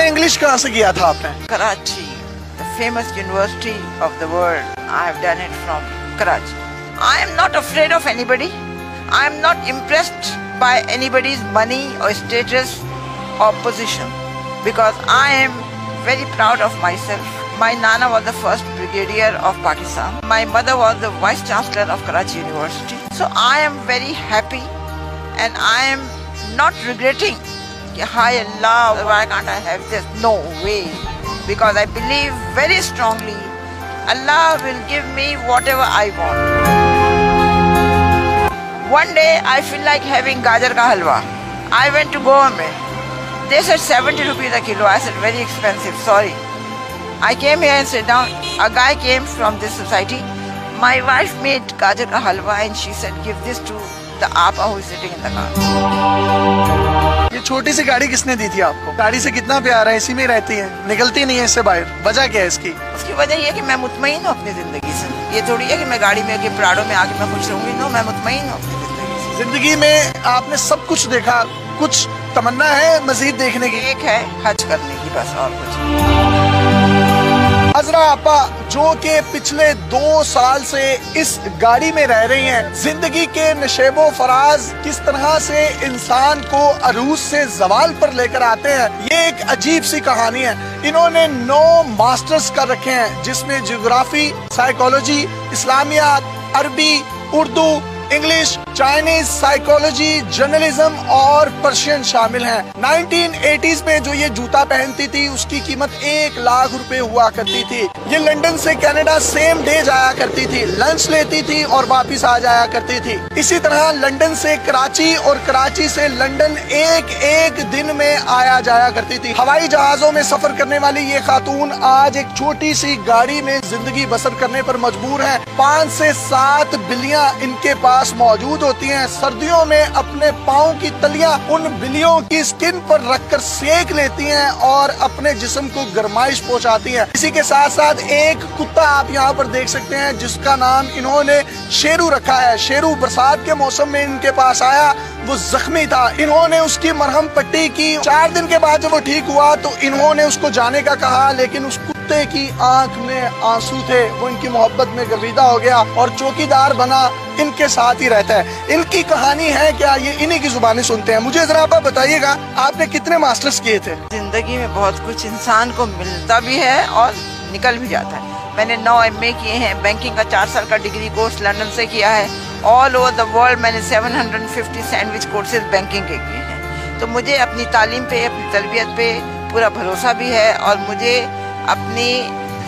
में इंग्लिश कहाँ से किया था आपने? Karachi, the famous university of the world. I have done it from Karachi. I am not afraid of anybody. I am not impressed by anybody's money or status or position, because I am very proud of myself. My Nana was the first brigadier of Pakistan. My mother was the vice chancellor of Karachi University. So I am very happy, and I am not regretting. Hi Allah, why can't I have this? No way, because I believe very strongly Allah will give me whatever I want. One day I feel like having gajar ka halwa. I went to Goa mein. They said 70 rupees a kilo. I said very expensive, sorry. I came here and sat down. A guy came from this society. My wife made gajar ka halwa and she said, give this to the apa who is sitting in the car. ये छोटी सी गाड़ी किसने दी थी आपको? गाड़ी से कितना प्यार है, इसी में रहती है, निकलती नहीं है इससे बाहर। वजह क्या है इसकी? उसकी वजह ये है कि मैं मुतमईन हूँ अपनी जिंदगी से। ये थोड़ी है कि मैं गाड़ी में आके प्राडो में आके मैं खुश रहूंगी। नो, मैं मुतमईन हूँ अपनी जिंदगी से। जिंदगी में आपने सब कुछ देखा, कुछ तमन्ना है मजीद देखने की? एक है हज करने की, बस, और कुछ। अजरा आपा जो कि पिछले 2 साल से इस गाड़ी में रह रही हैं, जिंदगी के नशेबो फराज किस तरह से इंसान को अरूज से जवाल पर लेकर आते हैं, ये एक अजीब सी कहानी है। इन्होंने 9 मास्टर्स कर रखे हैं, जिसमें ज्योग्राफी, साइकोलॉजी, इस्लामियात, अरबी, Urdu, English, Chinese, psychology, journalism और पर्शियन शामिल हैं। 1980s में जो ये जूता पहनती थी उसकी कीमत 1 लाख रुपए हुआ करती थी। ये लंदन से कनाडा सेम डे जाया करती थी, लंच लेती थी और वापिस आ जाया करती थी। इसी तरह लंदन से कराची और कराची से लंदन एक दिन में आया जाया करती थी। हवाई जहाजों में सफर करने वाली ये खातून आज एक छोटी सी गाड़ी में जिंदगी बसर करने पर मजबूर है। 5 से 7 बिल्लियां इनके पास मौजूद होती हैं। सर्दियों में अपने पाँव की तलियां उन बिल्लियों की स्किन पर रखकर सेक लेती हैं और अपने जिस्म को गर्माइश पहुंचाती हैं। इसी के साथ साथ एक कुत्ता आप यहाँ पर देख सकते हैं जिसका नाम इन्होंने शेरू रखा है। शेरू बरसात के मौसम में इनके पास आया, वो जख्मी था, इन्होंने उसकी मरहम पट्टी की। 4 दिन के बाद जब वो ठीक हुआ तो इन्होंने उसको जाने का कहा, लेकिन उस कुत्ते की आंख में आंसू थे। वो इनकी मोहब्बत में गर्विदा हो गया और चौकीदार बना, इनके साथ ही रहता है। इनकी कहानी है क्या, ये इन्हीं की जुबानी सुनते हैं। मुझे जरा आप बताइएगा, आपने कितने मास्टर्स किए थे? जिंदगी में बहुत कुछ इंसान को मिलता भी है और निकल भी जाता है। मैंने 9 MA किए हैं, बैंकिंग का 4 साल का डिग्री कोर्स लंदन से किया है। ऑल ओवर द वर्ल्ड मैंने 750 सैंडविच कोर्सेज बैंकिंग के किए हैं। तो मुझे अपनी तालीम पे, अपनी तरबियत पे पूरा भरोसा भी है और मुझे अपनी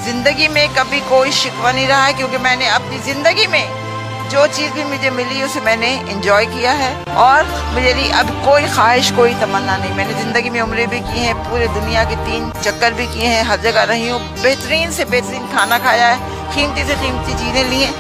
जिंदगी में कभी कोई शिकवा नहीं रहा है, क्योंकि मैंने अपनी जिंदगी में जो चीज़ भी मुझे मिली उसे मैंने एंजॉय किया है और मुझे अब कोई ख्वाहिश, कोई तमन्ना नहीं। मैंने ज़िंदगी में उम्रें भी की हैं, पूरे दुनिया के 3 चक्कर भी किए हैं, हर जगह रही हूँ, बेहतरीन से बेहतरीन खाना खाया है, कीमती से कीमती चीज़ें ली हैं।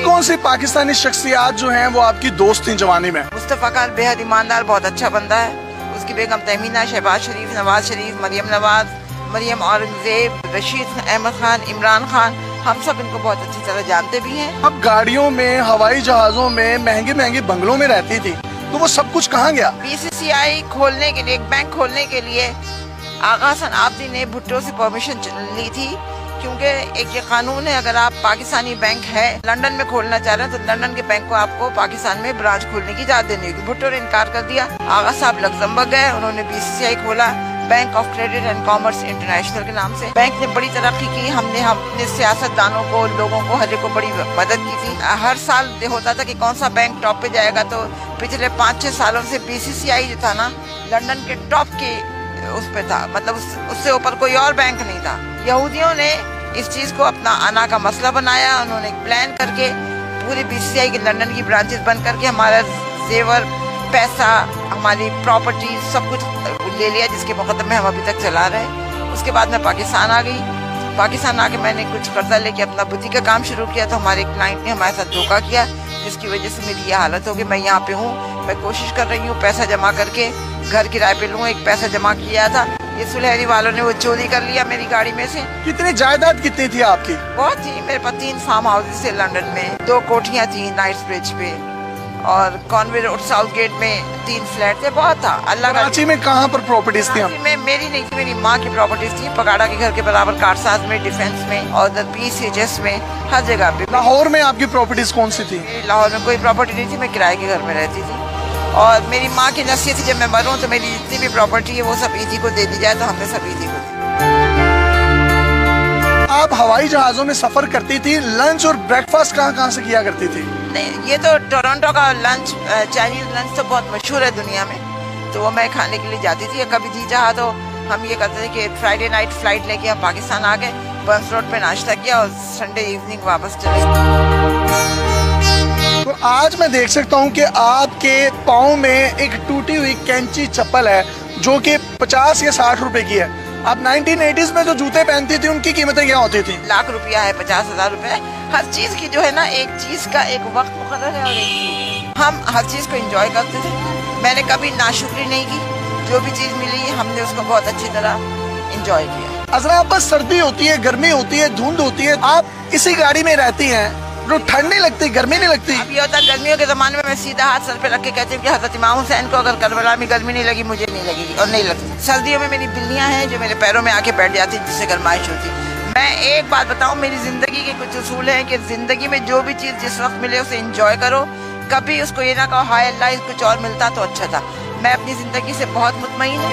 कौन सी पाकिस्तानी शख्सियात जो हैं वो आपकी दोस्त थी जवानी में? मुस्तफ़ा खान बेहद ईमानदार, बहुत अच्छा बंदा है। उसकी बेगम तहमीना, शहबाज शरीफ, नवाज शरीफ, मरियम नवाज, मरियम औरंगजेब, रशीद अहमद खान, इमरान खान, हम सब इनको बहुत अच्छी तरह जानते भी हैं। अब गाड़ियों में, हवाई जहाजों में, महंगे महंगे बंगलों में रहती थी, तो वो सब कुछ कहाँ गया? BCCI खोलने के लिए, एक बैंक खोलने के लिए आगा हसन आबदी ने भुट्टो से परमिशन ली थी, क्योंकि एक ये कानून है, अगर आप पाकिस्तानी बैंक है लंदन में खोलना चाह रहे हैं तो लंदन के बैंक को आपको पाकिस्तान में ब्रांच खोलने की इजाजत देनी होगी। भुट्टो ने इनकार कर दिया। आगा साहब लग्जमबर्ग गए, उन्होंने BCCI खोला, bank of credit and commerce international के नाम से। बैंक ने बड़ी तरक्की की, हमने अपने सियासतदानों को, लोगों को, हर एक को बड़ी मदद की थी। हर साल होता था कि कौन सा बैंक टॉप पे जाएगा, तो पिछले 5-6 सालों से BCCI जो था ना, लंदन के टॉप के उस पे था, मतलब उससे ऊपर कोई और बैंक नहीं था। यहूदियों ने इस चीज को अपना आना का मसला बनाया, उन्होंने एक प्लान करके पूरी BCCI की लंदन की ब्रांचेस बंद करके हमारा जेवर, पैसा, हमारी प्रॉपर्टी सब कुछ ले लिया, जिसके मुकदमे हम अभी तक चला रहे हैं। उसके बाद मैं पाकिस्तान आ गई। पाकिस्तान आके मैंने कुछ कर्जा लेके अपना बुटीक का काम शुरू किया, तो हमारे क्लाइंट ने हमारे साथ धोखा किया, जिसकी वजह से मेरी ये हालत हो गई। मैं यहाँ पे हूँ, मैं कोशिश कर रही हूँ पैसा जमा करके घर किराए पे लूँ। एक पैसा जमा किया था, ये सुलहरी वालों ने वो चोरी कर लिया मेरी गाड़ी में से। कितनी जायदाद कितनी थी आपकी? बहुत थी, मेरे पास 3 फार्म हाउसेस थे लंदन में, 2 कोठियाँ थी नाइट्स ब्रिज पे और कॉन्वे रोड साउथ गेट में 3 फ्लैट थे, बहुत था। अल्लाह कराची में कहाँ पर प्रॉपर्टीज थी? में मेरी नहीं थी, मेरी माँ की प्रॉपर्टीज थी, पगाड़ा के घर के बराबर, कारसाज में, डिफेंस में और PCHS में, हर जगह पे। लाहौर में आपकी प्रॉपर्टीज कौन सी थी? लाहौर में कोई प्रॉपर्टी नहीं थी, मैं किराए के घर में रहती थी। और मेरी माँ की नसीहत थी, जब मैं मरूँ तो मेरी जितनी भी प्रॉपर्टी है वो सब ईदी को दे दी जाए, तो हमने सब ईदी को दी। आप हवाई जहाजों में सफर करती थी, लंच और ब्रेकफास्ट कहाँ से किया करती थी? नहीं, ये तो टोरंटो का लंच, चाइनीज लंच तो बहुत मशहूर है दुनिया में, तो वो मैं खाने के लिए जाती थी। कभी जी चाहा तो हम ये करते थे कि फ्राइडे नाइट फ्लाइट लेके हम पाकिस्तान आ गए, बर्न्स रोड पे नाश्ता किया और संडे इवनिंग वापस चले। तो आज मैं देख सकता हूँ कि आपके पाँव में एक टूटी हुई कैंची चप्पल है जो कि 50 या 60 रुपए की है। आप 1980s में जो जूते पहनती थी उनकी कीमतें क्या होती थी? लाख रुपया है, 50,000 रुपए। हर चीज की जो है ना, एक चीज का एक वक्त मुकर्रर है और एक हम हर चीज को एंजॉय करते थे। मैंने कभी नाशुक्री नहीं की, जो भी चीज मिली हमने उसको बहुत अच्छी तरह एंजॉय किया। अजरा, आप बस सर्दी होती है, गर्मी होती है, धुंध होती है, आप इसी गाड़ी में रहती हैं, तो ठंड नहीं लगती, गर्मी नहीं लगती? अब ये होता है, गर्मियों के जमाने में मैं सीधा हाथ सर पे रख के कहती हूँ कि हज़रत इमाम हुसैन को अगर करबला में गर्मी नहीं लगी, मुझे नहीं लगेगी और नहीं लगती। सर्दियों में मेरी बिल्लियाँ हैं जो मेरे पैरों में आके बैठ जाती, जिससे गर्माइश होती। मैं एक बात बताऊँ, मेरी जिंदगी के कुछ उसूल हैं कि जिंदगी में जो भी चीज़ जिस वक्त मिले उसे एंजॉय करो। कभी उसको ये ना कहो हाय अल्लाह कुछ और मिलता तो अच्छा था। मैं अपनी जिंदगी से बहुत मुतमईन हूँ,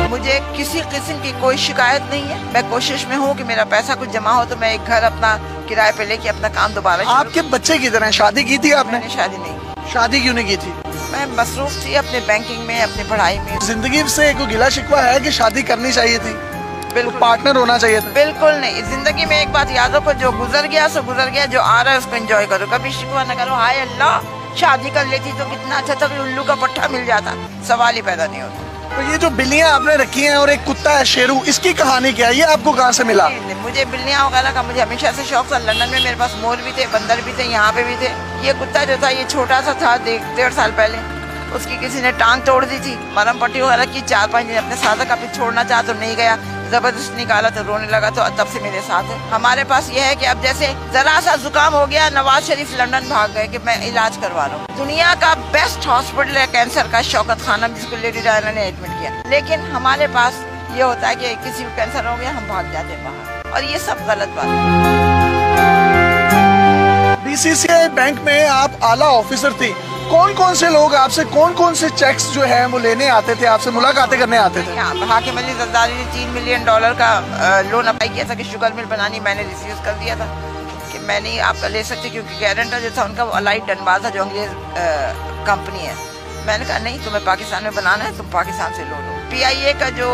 मुझे किसी किस्म की कोई शिकायत नहीं है। मैं कोशिश में हूँ कि मेरा पैसा कुछ जमा हो तो मैं एक घर अपना किराए पे लेके अपना काम दोबारा। आपके बच्चे किधर हैं? शादी की थी आपने? मैंने शादी नहीं की। शादी क्यों नहीं की थी? मैं मसरूफ थी अपने बैंकिंग में, अपनी पढ़ाई में। जिंदगी से कोई गिला शिकवा है कि शादी करनी चाहिए थी? बिल्कुल, पार्टनर होना चाहिए था? बिल्कुल नहीं। जिंदगी में एक बात याद रखो, जो गुजर गया सो गुजर गया, जो आ रहा है उसको एंजॉय करो। कभी शिकवा न करो हाय अल्लाह शादी कर लेती तो कितना अच्छा था, उल्लू का पट्टा मिल जाता, सवाल ही पैदा नहीं होता। तो ये जो बिल्लियाँ आपने रखी हैं और एक कुत्ता है शेरू, इसकी कहानी क्या है? ये आपको कहाँ से मिला? मुझे बिल्लियाँ वगैरह का मुझे हमेशा से शौक था। लंदन में मेरे पास मोर भी थे, बंदर भी थे, यहाँ पे भी थे। ये कुत्ता जो था ये छोटा सा था, 1.5 साल पहले उसकी किसी ने टांग तोड़ दी थी, मरहम पट्टी वगैरह की। 4-5 दिन अपने साथ का फिर छोड़ना चाहा तो नहीं गया, जबरदस्त निकाला तो रोने लगा, तो तब से मेरे साथ है। हमारे पास ये है कि अब जैसे जरा सा जुकाम हो गया, नवाज शरीफ लंदन भाग गए कि मैं इलाज करवा रहा हूँ। दुनिया का बेस्ट हॉस्पिटल है कैंसर का, शौकत खानम, जिसको लेडी डायना ने एडमिट किया। लेकिन हमारे पास ये होता है कि किसी को कैंसर हो गया हम भाग जाते हैं बाहर, और ये सब गलत बात है। BCCI बैंक में आप आला ऑफिसर थी, कौन कौन से लोग आपसे कौन कौन से चेक्स जो है वो लेने आते थे, आपसे मुलाकातें करने आते थे? हाकिम अली जरदारी ने $3 मिलियन का लोन अप्लाई किया था कि शुगर मिल बनानी, मैंने रिफ्यूज कर दिया था कि मैं नहीं आपका ले सकती, क्योंकि गारंटर जो था उनका वो अलाइड डनबाल था जो अंग्रेज कंपनी है। मैंने कहा नहीं, तुम्हें पाकिस्तान में बनाना है, तुम पाकिस्तान से लो। PIA का जो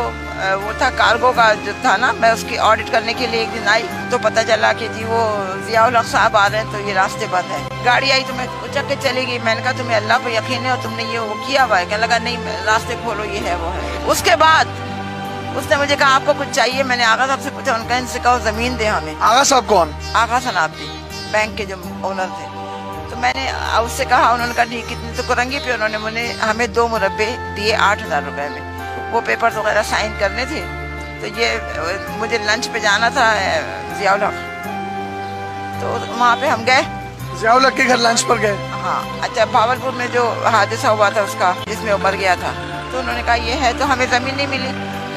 वो था कार्गो का जो था ना, मैं उसकी ऑडिट करने के लिए एक दिन आई तो पता चला कि जी वो जियाउल हक साहब आ रहे हैं, तो ये रास्ते बंद है। गाड़ी आई तो मैं उचक के चली गई। मैंने कहा तुम्हें अल्लाह पर यकीन है और तुमने ये वो किया हुआ है? कहने लगा नहीं, रास्ते खोलो, ये है वो है। उसके बाद उसने मुझे कहा आपको कुछ चाहिए? मैंने आगा साहब से पूछा, उनका इनसे कहो जमीन दे हमें। आगा साहब कौन? आगा सनाब्दी, बैंक के जो ओनर थे। तो मैंने उससे कहा, उन्होंने कहा ठीक, कितनी तो कुरंगी पे उन्होंने हमें 2 मुरब्बे दिए 8,000 रुपए में। वो पेपर वगैरह साइन करने थे, तो ये मुझे लंच पे जाना था जियाउल हक, तो वहाँ पे हम गए। जियाउल हक के घर लंच पर गए? हाँ। अच्छा, भावलपुर में जो हादसा हुआ था उसका, जिसमें वो मर गया था, तो उन्होंने कहा ये है, तो हमें ज़मीन नहीं मिली।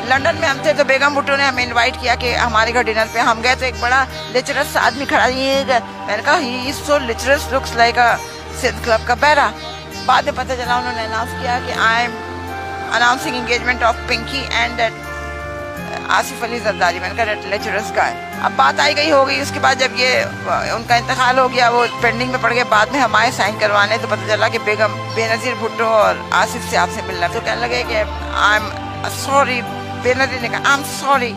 लंदन में हम थे तो बेगम भुट्टो ने हमें इनवाइट किया कि हमारे घर डिनर पे। हम गए तो एक बड़ा लिचरस आदमी खड़ा, ये मैंने कहा he is so lecherous, looks like a Sindh club का बैरा। बाद में पता चला उन्होंने अनाउंस किया कि I am announcing engagement of Pinky and Asif Ali Zardari. मैंने कहा लेक्चरर्स का है। अब बात आई गई हो गई। उसके बाद जब ये उनका इंतकाल हो गया, वो पेंडिंग में पड़ गए, बाद में हम आए साइन करवाने, तो पता चला कि बेगम बेनज़ीर भुट्टो और आसिफ से आपसे मिलना। तो कहने लगे कि आई एम सॉरी। बेनज़ीर ने कहा I am sorry,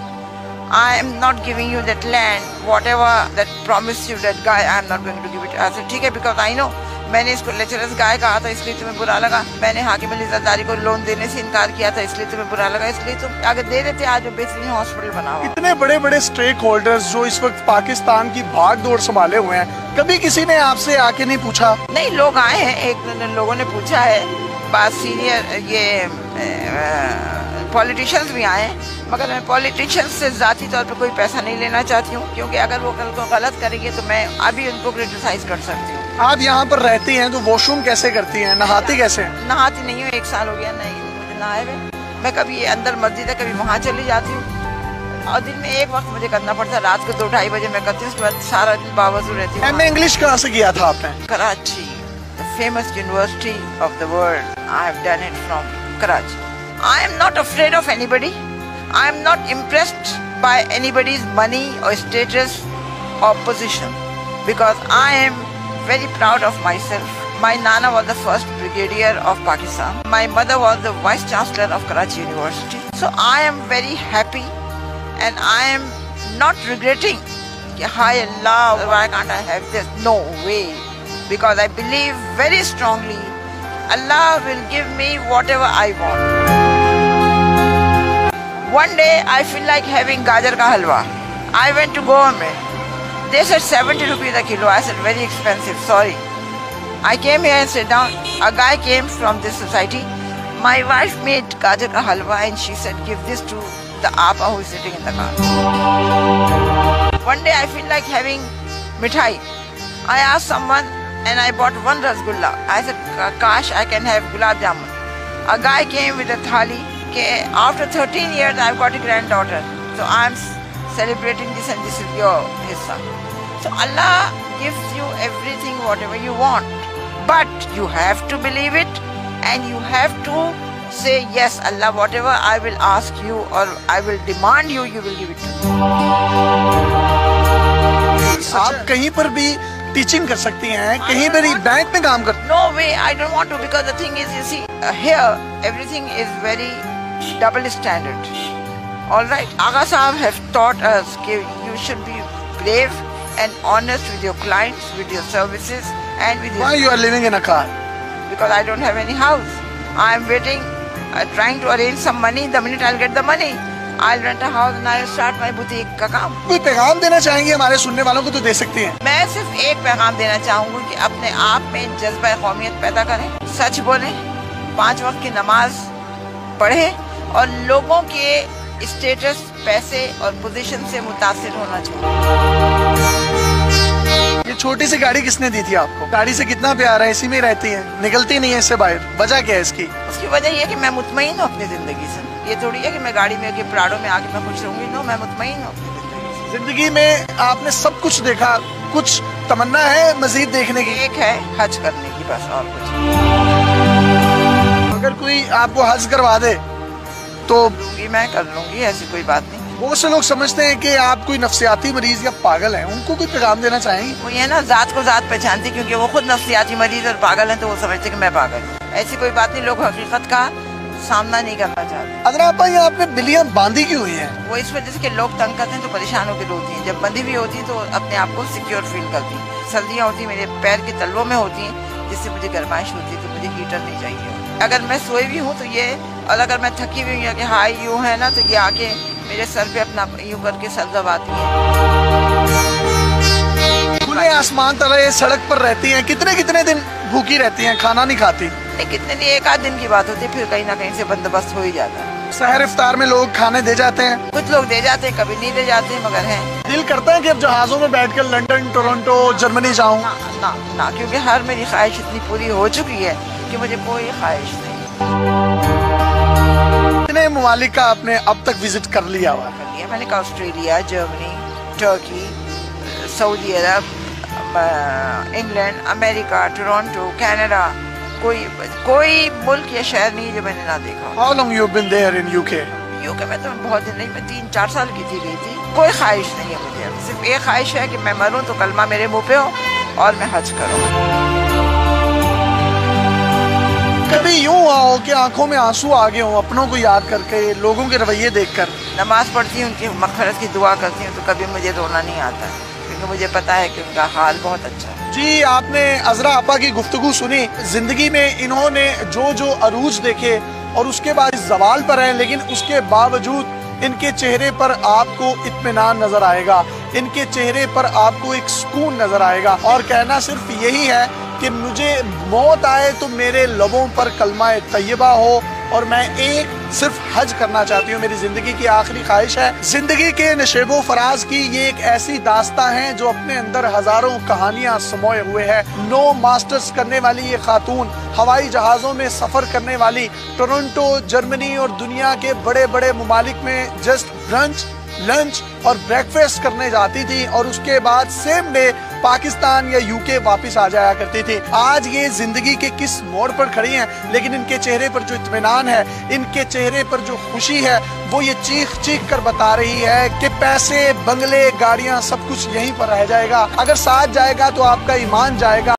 I am not giving you that land, whatever that promised you that guy, I am not going to give it. I said ठीक है, because I know मैंने इसको lecturers गाय कहा था इसलिए तुम्हें बुरा लगा। मैंने हाकिम अली जरदारी को लोन देने से इनकार किया था इसलिए तुम्हें बुरा लगा, इसलिए तुम आगे दे रहे थे। आज वो बेहतरीन हॉस्पिटल बना हुआ। इतने बड़े बड़े स्टेक होल्डर्स जो इस वक्त पाकिस्तान की भाग दौड़ संभाले हुए हैं, कभी किसी ने आपसे आके नहीं पूछा? नहीं, लोग आए हैं, एक लोगों ने पूछा है, बात सीनियर ये पॉलिटिशियंस भी आए, मगर मैं पॉलिटिशियंस से ज़ाती तौर पे कोई पैसा नहीं लेना चाहती हूँ, क्योंकि अगर वो कल को गलत करेंगे तो मैं अभी उनको क्रिटिसाइज कर सकती हूँ। आप यहाँ पर रहती हैं तो वॉशरूम कैसे करती हैं, नहाती कैसे हैं? नहाती नहीं हूँ, 1 साल हो गया नहीं मुझे नहाए हुए। मैं कभी अंदर मस्जिद है कभी वहाँ चली जाती हूँ, और दिन में एक वक्त मुझे करना पड़ता है, रात को 2-2:30 बजे मैं करती हूँ, उसके बाद सारा दिन बावजूद रहती हूँ। एमए इंग्लिश कहाँ से किया था आपने? Karachi, the famous university of the world. I have done it from Karachi. I am not afraid of anybody. I am not impressed by anybody's money or status or position, because I am very proud of myself. My Nana was the first brigadier of Pakistan. My mother was the vice chancellor of Karachi University. So I am very happy and I am not regretting, hi Allah, why can't I have this? No way. Because I believe very strongly Allah will give me whatever I want. One day I feel like having gajar ka halwa. I went to Goa mein. They said 70 rupees a kilo. I said very expensive, sorry. I came here and sat down. A guy came from this society. My wife made gajar ka halwa and she said give this to the Apa who is sitting in the car. One day I feel like having mithai. I asked someone and I bought 1 rasgulla. I said, Kash, I can have gulab jamun. A guy came with a thali. After 13 years, I've got a granddaughter. So I'm celebrating this and this is your hissa. So Allah gives you everything, whatever you want. But you have to believe it and you have to say, yes, Allah, whatever I will ask you or I will demand you, you will give it to me. आप कहीं पर भी teaching कर सकती हैं, कहीं पर ही bank में काम कर? No way, I don't want to, because the thing is, you see, here everything is very double standard. All right, Agha Sahab have taught us that you should be brave and honest with your clients, with your services, and with your. Why you are living in a car? Because I don't have any house. I am waiting, trying to arrange some money. The minute I'll get the money, I'll rent a house and I'll start my boutique का काम. कोई पैगाम देना चाहेंगे हमारे सुनने वालों को तो दे सकती हैं. मैं सिर्फ एक पैगाम देना चाहूँगी कि अपने आप में जज्बा कौमियत पैदा करें, सच बोलें, 5 वक्त की नमाज पढ़ें और लोगों के स्टेटस, पैसे और पोजीशन से मुतासिर होना चाहिए. ये छोटी सी गाड़ी किसने दी थी आपको? गाड़ी से कितना प्यार है, इसी में रहती है, निकलती नहीं है इससे बाहर. वजह क्या है इसकी? उसकी वजह ये कि मैं मुतमईन हूँ अपनी जिंदगी से. ये थोड़ी है कि मैं गाड़ी में आके प्राडो में आके मैं खुश रहूंगी. नो, मैं मुतमईन हूँ अपनी जिंदगी से. जिंदगी में आपने सब कुछ देखा, कुछ तमन्ना है मजीद देखने की? एक है हज करने की, बस, और कुछ. अगर कोई आपको हज करवा दे तो मैं कर लूंगी, ऐसी कोई बात नहीं. बहुत से लोग समझते हैं कि आप कोई नफ्सियाती मरीज या पागल हैं, उनको कोई पैगाम देना चाहेंगे? वो ये ना जात को जात पहचानती, क्योंकि वो खुद नफ्सियाती मरीज और पागल हैं तो वो समझते कि मैं पागल हूँ. ऐसी कोई बात नहीं. लोग हकीकत का सामना नहीं करना चाहते. अगर आप ये आपने बिल्लियां बांधी क्यों हुई हैं? वो इस वजह से कि लोग तंग करते हैं तो परेशान होकर रोती हैं. जब बंधी हुई होती है तो अपने आप को सिक्योर फील करती हैं. सर्दियाँ होती मेरे पैर के तलवों में होती हैं, जिससे मुझे गर्माइश होती है, तो मुझे हीटर नहीं चाहिए. अगर मैं सोई भी हूँ तो ये, और अगर मैं थकी हुई हूँ कि हाई यूँ है ना, तो ये आके मेरे सर पे अपना यूँ करके सर दबाती है. खुले आसमान तले सड़क पर रहती हैं, कितने कितने दिन भूखी रहती हैं, खाना नहीं खाती? कितने दिन, 1 आध दिन की बात होती है, फिर कहीं ना कहीं से बंदोबस्त हो ही जाता है. सहर इफ्तार में लोग खाने दे जाते हैं? कुछ लोग दे जाते हैं, कभी नहीं दे जाते, मगर हैं. दिल करता है कि अब जहाजों में बैठकर लंदन, टोरंटो, जर्मनी जाऊं? ना, ना, क्योंकि हर मेरी ख्वाहिश इतनी पूरी हो चुकी है कि मुझे कोई ख्वाहिश नहीं. कितने ममालिक का आपने अब तक विजिट कर लिया हुआ? मैंने कहा ऑस्ट्रेलिया, जर्मनी, टर्की, सऊदी अरब, इंग्लैंड, अमेरिका, टोरंटो, कनाडा. कोई मुल्क या शहर नहीं जो मैंने ना देखा. How long you been there in UK? UK में तो बहुत दिन नहीं, मैं 3-4 साल की गई थी. कोई ख्वाहिश नहीं है मुझे, सिर्फ एक ख्वाहिश है कि मैं मरूं तो कलमा मेरे मुंह पे हो और मैं हज करूं. कभी यूं हुआ हो कि आंखों में आंसू आ गए हों अपनों को याद करके, लोगों के रवैये देखकर? नमाज पढ़ती हूँ, उनकी मग़फ़िरत की दुआ करती हूँ, तो कभी मुझे रोना नहीं आता, क्योंकि मुझे पता है कि उनका हाल बहुत अच्छा है. जी, आपने अज़रा आपा की गुफ्तगू सुनी. जिंदगी में इन्होंने जो जो अरूज देखे और उसके बाद ज़वाल पर हैं, लेकिन उसके बावजूद इनके चेहरे पर आपको इत्मीनान नजर आएगा, इनके चेहरे पर आपको एक सुकून नजर आएगा. और कहना सिर्फ यही है कि मुझे मौत आए तो मेरे लबों पर कलमा तैयबा हो, और मैं एक सिर्फ हज करना चाहती हूँ। मेरी जिंदगी की आखिरी ख्वाहिश है। जिंदगी के नशेबो फराज की ये एक ऐसी दास्तां है जो अपने अंदर हजारों कहानियां समोए हुए है। 9 मास्टर्स करने वाली ये खातून हवाई जहाजों में सफर करने वाली टोरंटो, जर्मनी और दुनिया के बड़े बड़े मुमालिक में जस्ट ब्रंच, लंच और ब्रेकफास्ट करने जाती थी और उसके बाद सेम डे पाकिस्तान या यूके वापस आ जाया करती थी। आज ये जिंदगी के किस मोड़ पर खड़ी हैं, लेकिन इनके चेहरे पर जो इत्मीनान है, इनके चेहरे पर जो खुशी है, वो ये चीख चीख कर बता रही है कि पैसे, बंगले, गाड़ियां सब कुछ यहीं पर रह जाएगा। अगर साथ जाएगा तो आपका ईमान जाएगा।